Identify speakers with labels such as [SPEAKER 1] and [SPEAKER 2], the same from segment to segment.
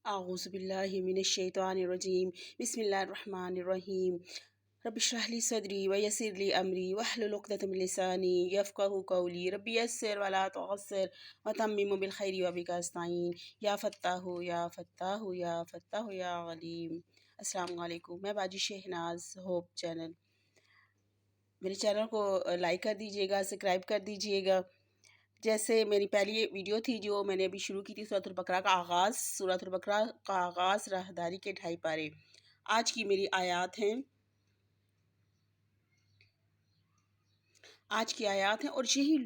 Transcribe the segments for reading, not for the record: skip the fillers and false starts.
[SPEAKER 1] أعوذ بالله من الشيطان الرجيم بسم الله الرحمن الرحيم رب اشرح لي صدري ويسر لي أمري واحلل عقدة من لساني يفقهوا قولي رب يسر ولا تعسر وتمم بالخير وبك أستعين يا فتاح يا فتاح يا فتاح يا عليم۔ السلام علیکم، میں باجی شہناز ہوپ چینل، میرے چینل کو لائک کر دیجیے گا، سبسکرائب کر دیجیے گا۔ جیسے میری پہلی ویڈیو تھی جو میں نے ابھی شروع کی تھی سورۃ البقرہ کا آغاز، سورۃ البقرہ کا آغاز راہداری کے 2.5 پارے۔ آج کی میری آیات ہیں اور یہی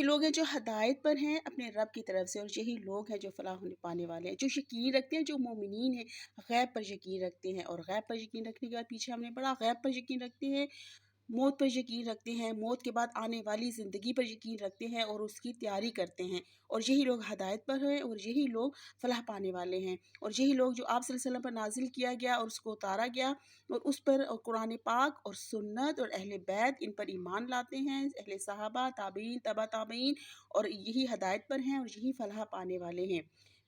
[SPEAKER 1] لوگ ہیں جو ہدایت پر ہیں اپنے رب کی طرف سے، اور یہی لوگ ہیں جو فلاح پانے والے ہیں، جو یقین رکھتے ہیں، جو مومنین ہیں، غیب پر یقین رکھتے ہیں۔ اور غیب پر یقین رکھنے کے بعد پیچھے ہم نے پڑھا، غیب پر یقین رکھتے ہیں، موت پر یقین رکھتے ہیں، موت کے بعد آنے والی زندگی پر یقین رکھتے ہیں اور اس کی تیاری کرتے ہیں، اور یہی لوگ ہدایت پر ہیں اور یہی لوگ فلاح پانے والے ہیں۔ اور یہی لوگ جو آپ صلی اللہ علیہ وسلم پر نازل کیا گیا اور اس کو اتارا گیا اور اس پر اور قرآن پاک اور سنت اور اہل بیت ان پر ایمان لاتے ہیں، اہل صحابہ، تابعین، تبع تابعین، اور یہی ہدایت پر ہیں اور یہی فلاح پانے والے ہیں۔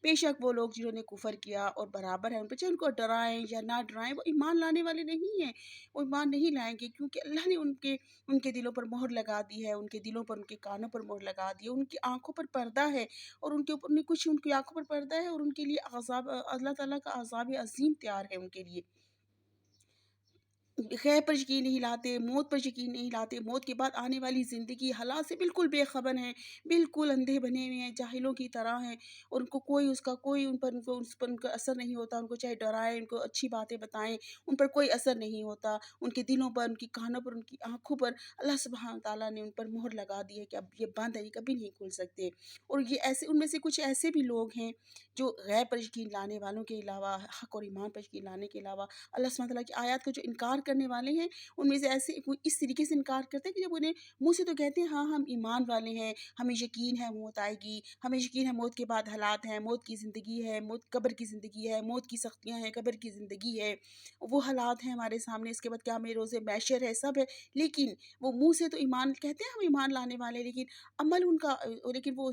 [SPEAKER 1] بے شک وہ لوگ جنہوں نے کفر کیا اور برابر ہیں ان پر، چاہے ان کو ڈرائیں یا نہ ڈرائیں، وہ ایمان لانے والے نہیں ہیں، وہ ایمان نہیں لائیں گے، کیونکہ اللہ نے ان کے دلوں پر مہر لگا دی ہے، ان کے دلوں پر، ان کے کانوں پر مہر لگا دی ہے، ان کی آنکھوں پر پردہ ہے، اور ان کے اوپر کچھ ان کی آنکھوں پر پردہ ہے، اور ان کے لیے عذاب، اللہ تعالیٰ کا عذاب عظیم تیار ہے ان کے لیے۔ غیب پر یقین نہیں لاتے، موت پر یقین نہیں لاتے، موت کے بعد آنے والی زندگی حالات سے بالکل بے خبر ہیں، بالکل اندھے بنے ہوئے ہیں، جاہلوں کی طرح ہیں، اور ان کو کوئی اس پر ان کا اثر نہیں ہوتا، ان کو چاہے ڈرائیں، ان کو اچھی باتیں بتائیں، ان پر کوئی اثر نہیں ہوتا، ان کے دلوں پر، ان کی کانوں پر، ان کی آنکھوں پر اللہ سبحانہ تعالیٰ نے ان پر مہر لگا دی ہے کہ اب یہ بند ہے، یہ کبھی نہیں کھل سکتے۔ اور یہ ایسے، ان میں سے کچھ ایسے بھی لوگ ہیں جو غیب پر یقین لانے والوں کے علاوہ، حق اور ایمان پر یقین لانے کے علاوہ اللہ سبحانہ تعالیٰ کی آیات کا جو انکار کرنے والے ہیں، ان میں سے ایسے کوئی اس طریقے سے انکار کرتے ہیں کہ جب انہیں منہ سے تو کہتے ہیں ہاں ہم ایمان والے ہیں، ہمیں یقین ہے موت آئے گی، ہمیں یقین ہے موت کے بعد حالات ہیں، موت کی زندگی ہے، موت قبر کی زندگی ہے، موت کی سختیاں ہیں، قبر کی زندگی ہے، وہ حالات ہیں ہمارے سامنے، اس کے بعد قیامت روز محشر ہے، سب ہے، لیکن وہ منہ سے تو ایمان کہتے ہیں ہم ایمان لانے والے، لیکن عمل ان کا، لیکن وہ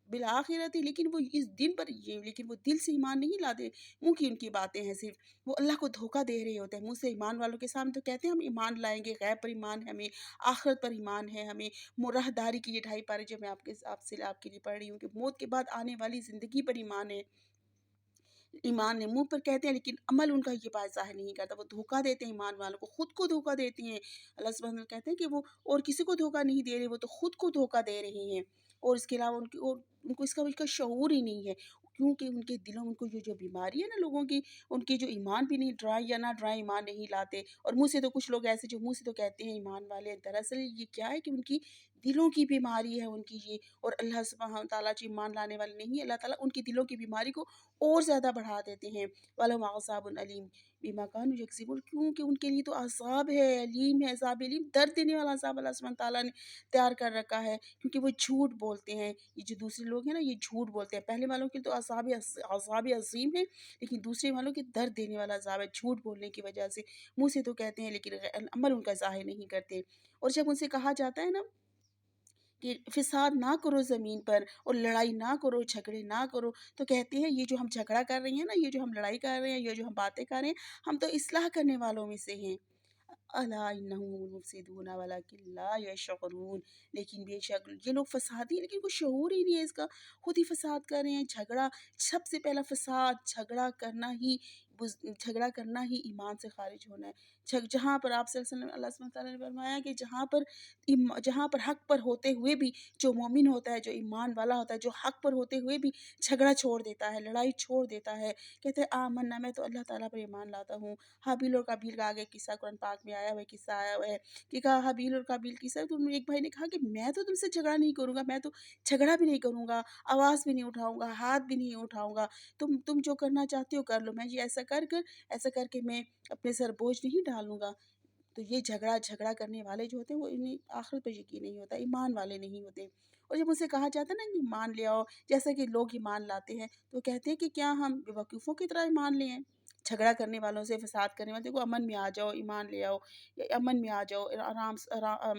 [SPEAKER 1] بالآخرت ہے، لیکن وہ اس دن پر لیکن وہ دل سے ایمان نہیں لاتے، منہ کی ان کی باتیں ہیں صرف، وہ اللہ کو دھوکہ دے رہے ہوتے ہیں۔ منہ سے ایمان والوں کے سامنے تو کہتے ہیں ہم ایمان لائیں گے، غیب پر ایمان ہے ہمیں، آخرت پر ایمان ہے ہمیں، راہداری کی یہ 2.5 پارے جو میں آپ کے لیے پڑھ رہی ہوں کہ موت کے بعد آنے والی زندگی پر ایمان ہے، منہ پر کہتے ہیں لیکن عمل ان کا یہ بات ظاہر نہیں کرتا، وہ دھوکہ دیتے ہیں ایمان والوں کو، خود کو دھوکہ دیتے ہیں۔ اللہ سبحانہ وتعالیٰ کہتے ہیں کہ وہ اور کسی کو دھوکہ نہیں دے رہے، وہ تو خود کو دھوکہ دے رہے ہیں، اور اس کے علاوہ ان کو اس کا شعور ہی نہیں ہے، کیونکہ ان کے دلوں میں ان کو جو بیماری ہے نا لوگوں کی، ان کے جو ایمان بھی نہیں، ڈرائیں یا نہ ڈرائیں ایمان نہیں لاتے، اور منہ سے تو کچھ لوگ ایسے جو منہ سے تو کہتے ہیں ایمان والے ہیں، دراصل یہ کیا ہے کہ ان کی دلوں کی بیماری ہے ان کی یہ، اور اللہ سبحانہ تعالیٰ جو ایمان لانے والے نہیں، اللہ تعالیٰ ان کی دلوں کی بیماری کو اور زیادہ بڑھا دیتے ہیں۔ وَلَهُمْ عَذَابٌ أَلِيمٌ بِمَا كَانُوا يَكْسِبُونَ، کیونکہ ان کے لیے تو عذاب ہے، علیم ہے، عذاب علیم، درد دینے والا عذاب اللہ سبحانہ تعالیٰ نے تیار کر رکھا ہے، کیونکہ وہ جھوٹ بولتے ہیں۔ یہ جو دوسرے لوگ ہیں نا یہ جھوٹ بولتے ہیں، پہلے والوں کے تو عذاب عظیم ہے، لیکن دوسرے والوں کے درد دینے والا عذاب ہے، جھوٹ بولنے کی وجہ سے، منہ سے تو کہتے ہیں لیکن عمل ان کا ظاہر نہیں کرتے۔ اور جب ان سے کہا جاتا ہے نا کہ فساد نہ کرو زمین پر اور لڑائی نہ کرو، جھگڑے نہ کرو، تو کہتے ہیں یہ جو ہم جھگڑا کر رہے ہیں نا، یہ جو ہم لڑائی کر رہے ہیں، یہ جو ہم باتیں کر رہے ہیں، ہم تو اصلاح کرنے والوں میں سے ہیں۔ الا انہم المفسدون ولکن لا یشعرون، لیکن بے شک یہ لوگ فسادی ہیں لیکن کوئی شعور ہی نہیں ہے اس کا، خود ہی فساد کر رہے ہیں۔ جھگڑا، سب سے پہلا فساد، جھگڑا کرنا ہی ایمان سے خارج ہونا ہے۔ جہاں پر آپ صلی اللہ علیہ وسلم، اللہ سبحانہ تعالیٰ نے فرمایا کہ جہاں پر حق پر ہوتے ہوئے بھی جو مومن ہوتا ہے، جو ایمان والا ہوتا ہے، جو حق پر ہوتے ہوئے بھی جھگڑا چھوڑ دیتا ہے، لڑائی چھوڑ دیتا ہے، کہتے ہیں آمنا، میں تو اللہ تعالیٰ پر ایمان لاتا ہوں۔ حابیل اور قابیل کا آگے قصہ قرآن پاک میں آیا ہوا ہے، قصہ آیا ہوا ہے کہ کہا حابیل اور قابیل قصہ، تو ایک بھائی نے کہا کہ میں تو تم سے جھگڑا نہیں کروں گا، میں تو جھگڑا بھی نہیں کروں گا، آواز بھی نہیں اٹھاؤں گا، ہاتھ بھی نہیں اٹھاؤں گا، تم جو کرنا چاہتے ہو کر لو، میں یہ ایسا کر کے میں اپنے سر بوجھ نہیں ڈالوں گا۔ تو یہ جھگڑا کرنے والے جو ہوتے ہیں وہ انہیں آخرت پر یقین نہیں ہوتا، ایمان والے نہیں ہوتے۔ اور جب ان سے کہا جاتا ہے نا کہ ایمان لے آؤ، جیسا کہ لوگ ایمان لاتے ہیں تو کہتے ہیں کہ کیا ہم بیوقوفوں کی طرح ایمان لے آئیں؟ جھگڑا کرنے والوں سے، فساد کرنے والوں سے، دیکھو امن میں آ جاؤ، ایمان لے آؤ، یا امن میں آ جاؤ،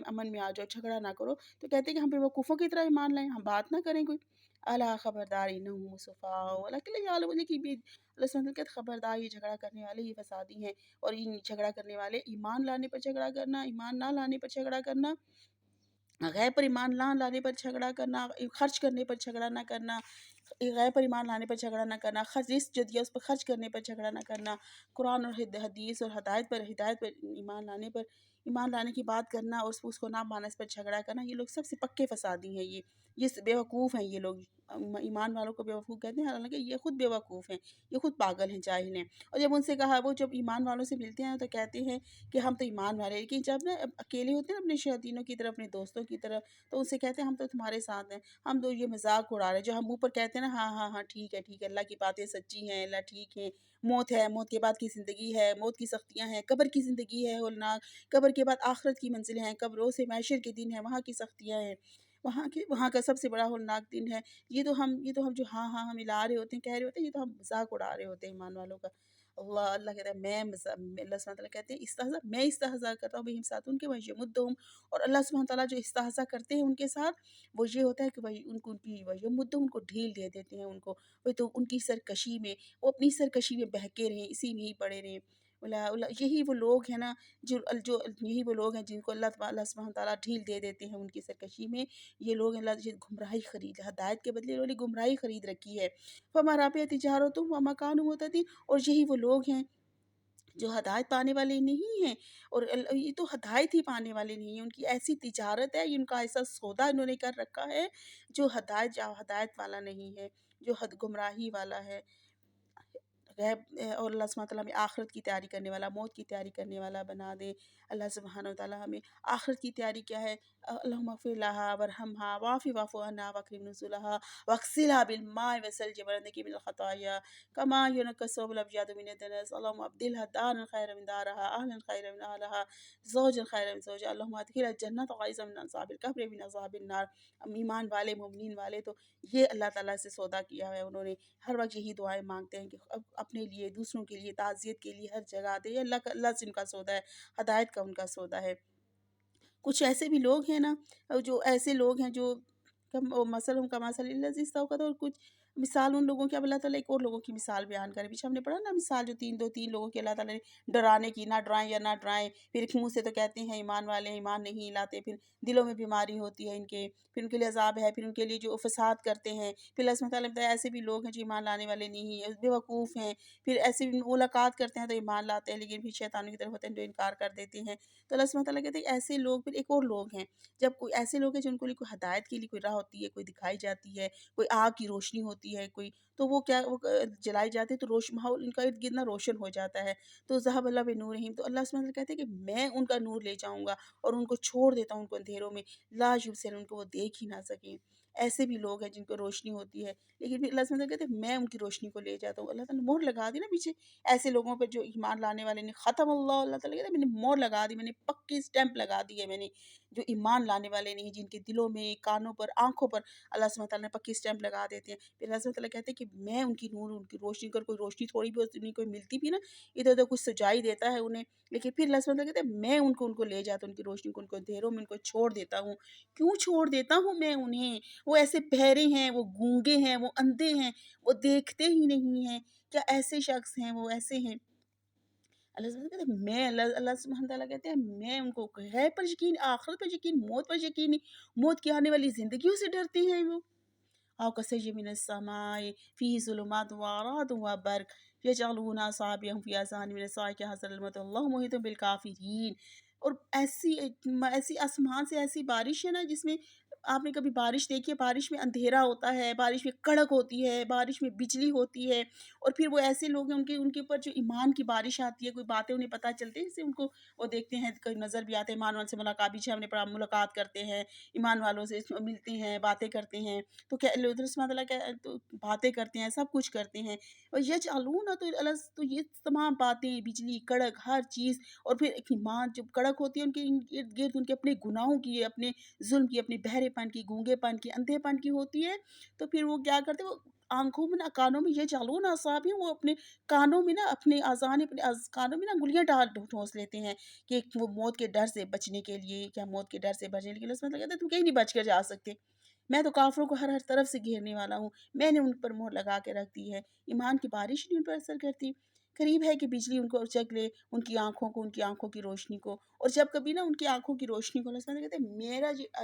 [SPEAKER 1] امن میں آ جاؤ، جھگڑا نہ کرو، تو کہتے ہیں کہ ہم بیوقوفوں کی طرح ایمان لائیں، ہم بات نہ کریں کوئی۔ अला खबरदार इन्नहुम मुसफ़ाह वलकिन यअलमून कि भी अल्लाह सुब्हानहू व तआला कहते खबरदार ये झगड़ा करने वाले ये फसादी हैं। और इन झगड़ा करने वाले ईमान लाने पर झगड़ा करना, ईमान ना लाने पर झगड़ा करना, गैर पर ईमान ना लाने पर झगड़ा करना, खर्च करने पर झगड़ा ना करना, गैर पर ईमान लाने पर झगड़ा ना करना, जिस जो दिया उस पर खर्च करने पर झगड़ा ना करना, कुरान और हदीस और हिदायत पर ईमान लाने की बात करना और उसको ना मानने पर झगड़ा करना, ये लोग सबसे पक्के फसादी हैं। ये बेवकूफ़ हैं ये लोग। ईमान वालों को बेवकूफ़ कहते हैं, हालांकि ये खुद बेवकूफ़ हैं, ये खुद पागल हैं, जाहिल हैं। और जब उनसे कहा, वो जब ईमान वालों से मिलते हैं तो कहते हैं कि हम तो ईमान वाले हैं, लेकिन जब ना अकेले होते हैं ना अपने शयातीनों की तरह, अपने दोस्तों की तरह, तो उनसे कहते हैं हम तो तुम्हारे साथ हैं, हम तो ये मजाक उड़ा रहे हैं। जो हम मुंह पर कहते हैं ना, हाँ हाँ हाँ ठीक है, अल्लाह की बातें सच्ची हैं, अल्लाह ठीक है, मौत है, मौत के बाद की ज़िंदगी है, मौत की सख्तियाँ हैं, कब्र की ज़िंदगी है होलनाक, कब्र के बाद आखिरत की मंजिल हैं, कब्रों से महशर के दिन है, वहाँ की सख्तियाँ हैं, वहाँ का सबसे बड़ा होलनाक दिन है। ये तो हम जो हाँ हाँ हम मिला रहे होते हैं, कह रहे होते हैं, ये तो हम मजाक उड़ा रहे होते हैं ईमान वालों का। अल्लाह कहता है अल्लाह सुब्हानहू तआला कहते हैं मैं इस्तेहज़ा करता हूँ बिहिम साथ उनके वयमुद्दुहुम। और अल्लाह सुब्हानहू तआला जो इस्तेहज़ा करते हैं उनके साथ, वो ये होता है कि वही उनकी वयमुद्दुहुम, उनको ढील दे देते हैं उनको। वही तो उनकी सरकशी में, वो अपनी सरकशी में बहके रहें, इसी में ही पड़े रहें। यही वो लोग हैं ना, जो यही वो लोग हैं जिनको अल्लाह सुब्हानहू तआला ढील दे देते हैं उनकी सरकशी में। ये लोग अल्लाह जी गुमराही खरीद, हदायत के बदले इन्होंने गुमराही खरीद रखी है। फमा रबिहत तिजारतुहुम वमा कानू मुहतदीन। और यही वो लोग हैं जो हदायत पाने वाले नहीं हैं। और ये तो हदायत ही पाने वाले नहीं हैं, उनकी ऐसी तिजारत है, उनका ऐसा सौदा इन्होंने कर रखा है, जो हदायत वाला नहीं है, जो गुमराही वाला है। और अल्लाह सुब्हानहू तआला हमें आखिरत की तैयारी करने वाला, मौत की तैयारी करने वाला बना दे। अल्लाह सुब्हानहू तआला हमें आखिरत की तैयारी क्या है, अल्लाहुम्मा इग़फिर लहा वरहमहा वाफ़ु अन्हा वअकरिम नुज़ुलहा वग़सिलहा बिलमाइ वस्सल्जि वनक़िहा मिनल ख़ताया कमा युनक़्क़ा अस-सौबुल अब्यद मिनद दनस। अल्लाहुम्मा अब्दिलहा दारन ख़ैरन मिन दारिहा, अहलन ख़ैरन मिन अहलिहा, ज़ौजन ख़ैरन मिन ज़ौजिहा। अल्लाहुम्मा अदख़िलहा जन्नत वअइज़ा मिन अज़ाबिल क़ब्र मिन अज़ाबिन नार। ईमान वाले, मोमिनीन वाले तो ये अल्लाह ताला से सौदा किया है उन्होंने। हर वक़्त यही दुआएँ माँगते हैं कि अपने लिए, दूसरों के लिए, ताज़ियत के लिए हर जगह आते हैं। अल्लाह से उनका सौदा है, हदायत का उनका सौदा है। कुछ ऐसे भी लोग हैं ना, जो ऐसे लोग हैं जो मसलुहुम कमसलिल लज़ी इस्तौक़द। और कुछ मिसाल उन लोगों की, अब अल्लाह ताला एक और लोगों की मिसाल बयान करें। पीछे हमने पढ़ा ना मिसाल, जो 3 लोगों की अल्लाह ताला ने डराने की, ना डराएँ या ना डराएँ। फिर मुँह से तो कहते हैं ईमान वाले हैं, ईमान नहीं लाते, फिर दिलों में बीमारी होती है इनके, फिर उनके लिए अज़ाब है, फिर उनके लिए जो फ़साद करते हैं। फिर अल्लाह सुब्हानहू तआला ने बताया ऐसे भी लोग हैं जो ईमान लाने वाले नहीं हैं, बेवकूफ़ हैं। फिर ऐसे भी मुलाकात करते हैं तो ईमान लाते हैं, लेकिन फिर शैतानों की तरफ होते हैं जो इनकार कर देते हैं। तो अल्लाह सुब्हानहू तआला कहते हैं ऐसे लोग, फिर एक और लोग हैं, जब कोई ऐसे लोग हैं जिनको लिए कोई हदायत के लिए कोई राह होती है, कोई दिखाई जाती है, कोई आग की रोशनी होती है, कोई तो वो जलाई जाती है, तो माहौल इनका इर्द गिर्द ना रोशन हो जाता है। तो ज़हब अल्लाह बिनूरिहिम, तो अल्लाह सुब्हानहू तआला कहते हैं कि मैं उनका नूर ले जाऊँगा और उनको छोड़ देता हूँ उनको अंधेरों में, ला युबसिरून, उनको वो देख ही ना सकें। ऐसे भी लोग हैं जिनको रोशनी होती है, लेकिन फिर अल्लाह सुब्हानहू तआला कहते हैं मैं उनकी रोशनी को ले जाता हूँ। अल्लाह ताला ने मोहर लगा दी ना पीछे ऐसे लोगों पर जो ईमान लाने वाले नहीं। अल्लाह ताला कहते हैं मैंने मोहर लगा दी, मैंने पक्की स्टैंप लगा दी है मैंने, जो ईमान लाने वाले नहीं, जिनके दिलों में, कानों पर, आँखों पर अल्लाह सुब्हानहू तआला ने पक्की स्टैंप लगा देते हैं। फिर अल्लाह सुब्हानहू तआला कहते हैं कि मैं उनकी नूर, उनकी रोशनी कर, कोई रोशनी थोड़ी बहुत उन्हें कोई मिलती भी ना, इधर-उधर कुछ सुझाई देता है उन्हें, लेकिन फिर अल्लाह सुब्हानहू तआला कहते हैं मैं उनको ले जाता हूँ, उनकी रोशनी को, उनको अंधेरों में उनको छोड़ देता हूँ। क्यों छोड़ देता हूँ मैं उन्हें? वो ऐसे बहरे हैं, वो गूंगे हैं, वो अंधे हैं, वो देखते ही नहीं हैं। क्या ऐसे शख्स हैं, वो ऐसे हैं। अल्लाह सुब्हानहू कहते हैं मैं अल्लाह सुब्हानहू तआला कहते हैं मैं उनको गैब पर यकीन, आखिरत पर यकीन, मौत पर यकीन नहीं, मौत की आने वाली ज़िंदगियों से डरते हैं वो। औ कसय्यिम मिनस समाई फ़ीही ज़ुलुमातुन व अरादुन व बर्क़ यजअलूना असाबिअहुम फ़ी आज़ानिहिम मिनस साइक़ि हज़रल मौत वल्लाहु मुहीतुन बिल काफ़िरीन। और ऐसी आसमान से ऐसी बारिश है ना, जिसमें आपने कभी बारिश देखी है, बारिश में अंधेरा होता है, बारिश में कड़क होती है, बारिश में बिजली होती है। और फिर वो ऐसे लोग हैं, उनके उनके ऊपर जो ईमान की बारिश आती है, कोई बातें उन्हें पता चलती है, जैसे उनको वो देखते हैं, कोई नज़र भी आते हैं, ईमान वालों से मुलाकात, पीछे हमने पढ़ा मुलाकात करते हैं, ईमान वालों से मिलते हैं, बातें करते हैं। तो क्या अल्लाह सुब्हानहू तआला क्या, तो बातें करते हैं, सब कुछ करते हैं। और यजअलूना, तो ये तमाम बातें, बिजली, कड़क, हर चीज़, और फिर एक ईमान जब कड़क होती है, उनके इर्द-गिर्द उनके अपने गुनाहों की, अपने ज़ुल्म की, अपने बहरेपन की, गूंगेपन की, अंधेपन की होती है। तो फिर वो क्या करते हैं, वो आँखों में ना, कानों में, यजअलूना असाबिअहुम, वो अपने कानों में ना, अपने अज़ान, अपने कानों में ना अंगुलियाँ डाल ठोंस लेते हैं, कि वो मौत के डर से बचने के लिए, क्या मौत के डर से बचने के लिए। अल्लाह सुब्हानहू तआला कहते हैं तुम कहीं नहीं बच कर जा सकते। میں تو काफ़िरों को हर हर तरफ से घेरने वाला हूँ, मैंने उन पर मोहर लगा के रख दी है, ईमान की बारिश नहीं उन पर असर करती। करीब है कि बिजली उनको उचक ले, उनकी आँखों को, उनकी आँखों की रोशनी को। और जब कभी ना उनकी आँखों की रोशनी को अल्लाह सुब्हानहू कहते हैं,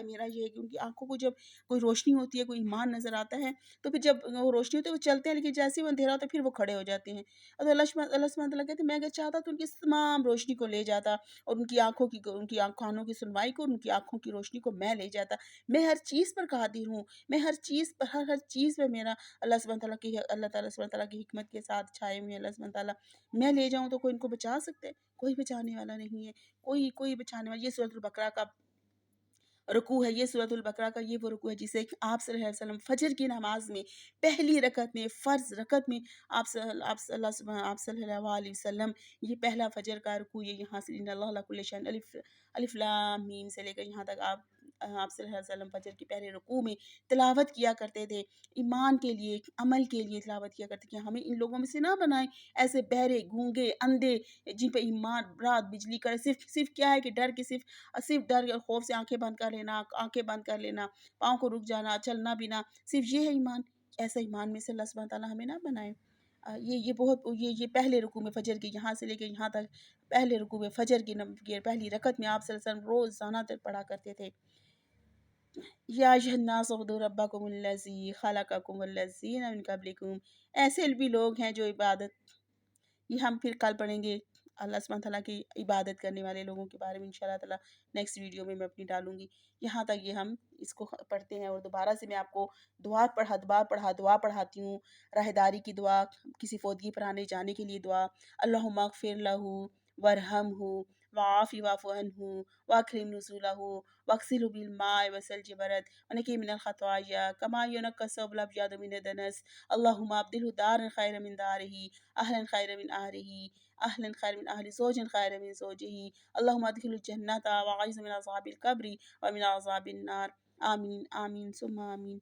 [SPEAKER 1] मेरा ये है कि उनकी आँखों को जब कोई रोशनी होती है, कोई ईमान नज़र आता है, तो फिर जब वो रोशनी होती है, वो चलते हैं, लेकिन जैसे ही वो अंधेरा होता है, फिर वो खड़े हो जाते हैं। और अल्लाह सुब्हानहू तआला कहते हैं, मैं अगर चाहता तो उनकी इस तमाम रोशनी को ले जाता, और उनकी कानों की सुनवाई को, उनकी आँखों की रोशनी को मैं ले जाता। मैं हर चीज़ पर कादिर हूँ, मैं हर चीज़ पर, हर हर चीज़ पे मेरा अल्लाह सुब्हानहू तआला की हिकमत के साथ छाए हुए हैं अल्लाह सुब्हानहू तआला। मैं ले जाऊँ तो कोई इनको बचा सकता है? कोई बचाने वाला नहीं है, कोई बचाने वाला। ये सूरतुल बकरा का रुकू है, ये सूरतुल बकरा का ये वो रुकू है जिसे कि आप सल्लल्लाहु अलैहि वसल्लम फ़जर की नमाज़ में पहली रकत में, फ़र्ज़ रकत में आप सल्लल्लाहु अलैहि वसल्लम ये पहला फ़जर का रुकू, ये यहाँ से इन्नल्लाह अला कुल्लि शैइन अलिफ लाम मीम से लेकर यहाँ तक आप सल्लल्लाहु अलैहि वसल्लम फ़जर के पहले रुकू में तिलावत किया करते थे। ईमान के लिए, अमल के लिए तिलावत किया करते थे कि हमें इन लोगों में से ना बनाएँ, ऐसे बहरे, गूंगे, अंधे, जिन पे ईमान रात बिजली करे। सिर्फ़ क्या है कि डर के सिर्फ़ डर और खौफ से आँखें बंद कर लेना, आँखें बंद कर लेना, पाँव को रुक जाना, चलना भी ना, सिर्फ़ ये है ईमान। ऐसा ईमान में से अल्लाह सुब्हानहू तआला हमें ना बनाए। ये पहले रुकू में फ़जर के यहाँ से लेके यहाँ तक पहले रुकू में फ़जर की पहली रकत में आप सल्लल्लाहु अलैहि वसल्लम रोज़ाना तक पढ़ा करते थे। या अय्युहन्नास उअ्बुदू रब्बकुमुल्लज़ी खलक़कुम वल्लज़ीना मिन क़ब्लिकुम। ऐसे भी लोग हैं जो इबादत, ये हम फिर कल पढ़ेंगे अल्लाह सुब्हानहू तआला की इबादत करने वाले लोगों के बारे में इंशाअल्लाह ताला नेक्स्ट वीडियो में मैं अपनी डालूँगी। यहाँ तक ये हम इसको पढ़ते हैं और दोबारा से मैं आपको दुआ पढ़ाती हूँ। राहदारी की दुआ, किसी फ़ौतगी पर आने जाने के लिए दुआ। अल्लाहुम्मा अग़फ़िर लहू वरहमहू वआफ़ि वाफ़ु अन्हु वअक्रिम नुज़ुलहु वग़सिलहु बिल-माइ वस्सल्जि बरद वनक़िहि मिनल ख़ताया कमा युनक़्क़स सौबुल अब्यद मिनद दनस। अल्लाहुम्मा अब्दिलहु दारन ख़ैरन मिन दारिही अहलन ख़ैरन मिन अहलिही अहलन ख़ैरन मिन अहलि ज़ौजन ख़ैरन मिन ज़ौजिही। अल्लाहुम्मा अदख़िलहुल जन्नता वअइज़्ज़ु मिन अज़ाबिल क़ब्रि व मिन अज़ाबिन नार। आमीन, आमीन सुम्मा आमीन।